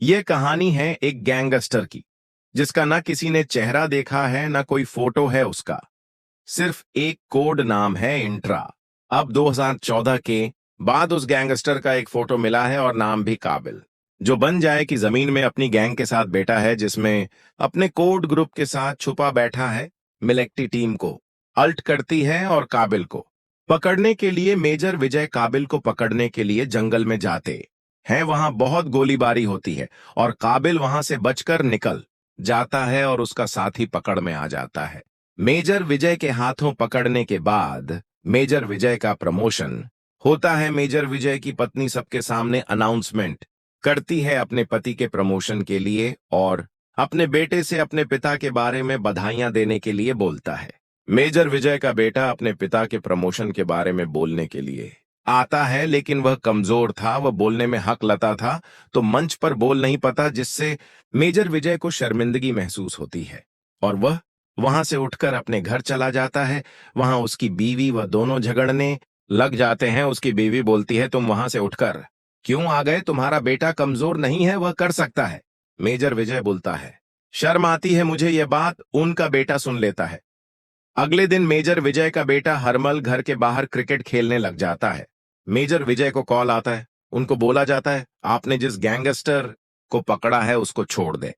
ये कहानी है एक गैंगस्टर की, जिसका ना किसी ने चेहरा देखा है ना कोई फोटो है उसका। सिर्फ एक कोड नाम है इंट्रा। अब 2014 के बाद उस गैंगस्टर का एक फोटो मिला है और नाम भी काबिल, जो बन जाए कि जमीन में अपनी गैंग के साथ बैठा है, जिसमें अपने कोड ग्रुप के साथ छुपा बैठा है। मिलिट्री टीम को अल्ट करती है और काबिल को पकड़ने के लिए मेजर विजय काबिल को पकड़ने के लिए जंगल में जाते हैं। वहां बहुत गोलीबारी होती है और काबिल वहां से बचकर निकल जाता है और उसका साथी पकड़ में आ जाता है। मेजर विजय के हाथों पकड़ने के बाद मेजर विजय का प्रमोशन होता है। मेजर विजय की पत्नी सबके सामने अनाउंसमेंट करती है अपने पति के प्रमोशन के लिए और अपने बेटे से अपने पिता के बारे में बधाइयां देने के लिए बोलता है। मेजर विजय का बेटा अपने पिता के प्रमोशन के बारे में बोलने के लिए आता है, लेकिन वह कमजोर था, वह बोलने में हकलता था, तो मंच पर बोल नहीं पाता, जिससे मेजर विजय को शर्मिंदगी महसूस होती है और वह वहां से उठकर अपने घर चला जाता है। वहां उसकी बीवी व दोनों झगड़ने लग जाते हैं। उसकी बीवी बोलती है, तुम वहां से उठकर क्यों आ गए? तुम्हारा बेटा कमजोर नहीं है, वह कर सकता है। मेजर विजय बोलता है, शर्म आती है मुझे यह बात। उनका बेटा सुन लेता है। अगले दिन मेजर विजय का बेटा हरमल घर के बाहर क्रिकेट खेलने लग जाता है। मेजर विजय को कॉल आता है। उनको बोला जाता है, आपने जिस गैंगस्टर को पकड़ा है उसको छोड़ दे,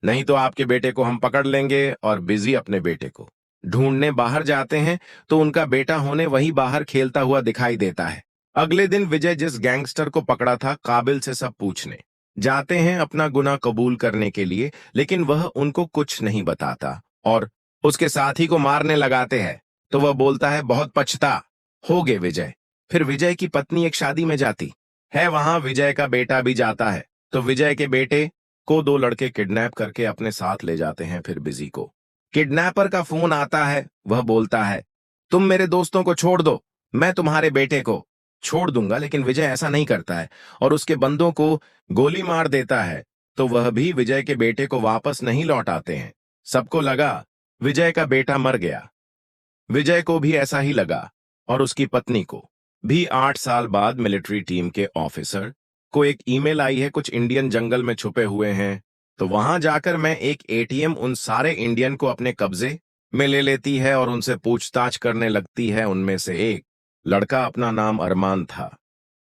नहीं तो आपके बेटे को हम पकड़ लेंगे। और बिजी अपने बेटे को ढूंढने बाहर जाते हैं तो उनका बेटा होने वही बाहर खेलता हुआ दिखाई देता है। अगले दिन विजय जिस गैंगस्टर को पकड़ा था काबिल से सब पूछने जाते हैं अपना गुनाह कबूल करने के लिए, लेकिन वह उनको कुछ नहीं बताता और उसके साथी को मारने लगाते हैं। तो वह बोलता है, बहुत पछता होगे विजय। फिर विजय की पत्नी एक शादी में जाती है, वहां विजय का बेटा भी जाता है। तो विजय के बेटे को दो लड़के किडनैप करके अपने साथ ले जाते हैं। फिर बिजी को किडनैपर का फोन आता है। वह बोलता है, तुम मेरे दोस्तों को छोड़ दो, मैं तुम्हारे बेटे को छोड़ दूंगा। लेकिन विजय ऐसा नहीं करता है और उसके बंदों को गोली मार देता है। तो वह भी विजय के बेटे को वापस नहीं लौटाते हैं। सबको लगा विजय का बेटा मर गया। विजय को भी ऐसा ही लगा और उसकी पत्नी को भी। 8 साल बाद मिलिट्री टीम के ऑफिसर को एक ईमेल आई है, कुछ इंडियन जंगल में छुपे हुए हैं। तो वहां जाकर मैं एक एटीएम उन सारे इंडियन को अपने कब्जे में ले लेती है और उनसे पूछताछ करने लगती है। उनमें से एक लड़का, अपना नाम अरमान था।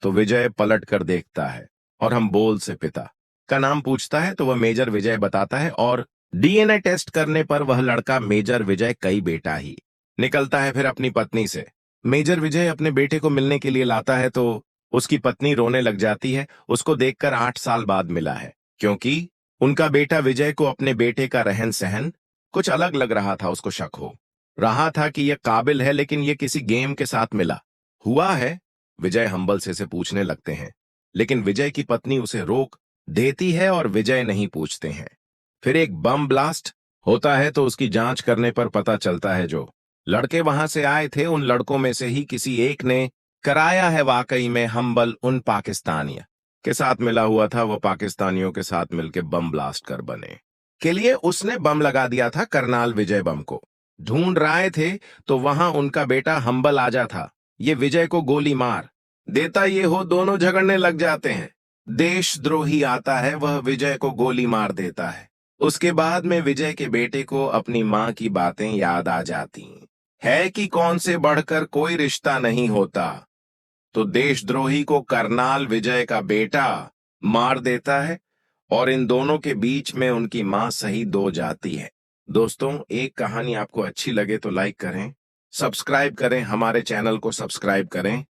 तो विजय पलट कर देखता है और हम बोल से पिता का नाम पूछता है तो वह मेजर विजय बताता है और डीएनए टेस्ट करने पर वह लड़का मेजर विजय कई बेटा ही निकलता है। फिर अपनी पत्नी से मेजर विजय अपने बेटे को मिलने के लिए लाता है तो उसकी पत्नी रोने लग जाती है। उसको देखकर 8 साल बाद मिला है, क्योंकि उनका बेटा विजय को अपने बेटे का रहन सहन कुछ अलग लग रहा था। उसको शक हो रहा था कि यह काबिल है, लेकिन यह किसी गेम के साथ मिला हुआ है। विजय हम्बल से पूछने लगते हैं, लेकिन विजय की पत्नी उसे रोक देती है और विजय नहीं पूछते हैं। फिर एक बम ब्लास्ट होता है तो उसकी जांच करने पर पता चलता है जो लड़के वहां से आए थे उन लड़कों में से ही किसी एक ने कराया है। वाकई में हम्बल उन पाकिस्तानियों के साथ मिला हुआ था। वो पाकिस्तानियों के साथ मिलकर बम ब्लास्ट कर बने के लिए उसने बम लगा दिया था। करनाल विजय बम को ढूंढ रहे थे तो वहां उनका बेटा हम्बल आ जा था। ये विजय को गोली मार देता, ये हो दोनों झगड़ने लग जाते हैं। देशद्रोही आता है, वह विजय को गोली मार देता है। उसके बाद में विजय के बेटे को अपनी मां की बातें याद आ जाती है कि कौन से बढ़कर कोई रिश्ता नहीं होता। तो देशद्रोही को करनाल विजय का बेटा मार देता है और इन दोनों के बीच में उनकी मां शहीद हो जाती है। दोस्तों, एक कहानी आपको अच्छी लगे तो लाइक करें, सब्सक्राइब करें, हमारे चैनल को सब्सक्राइब करें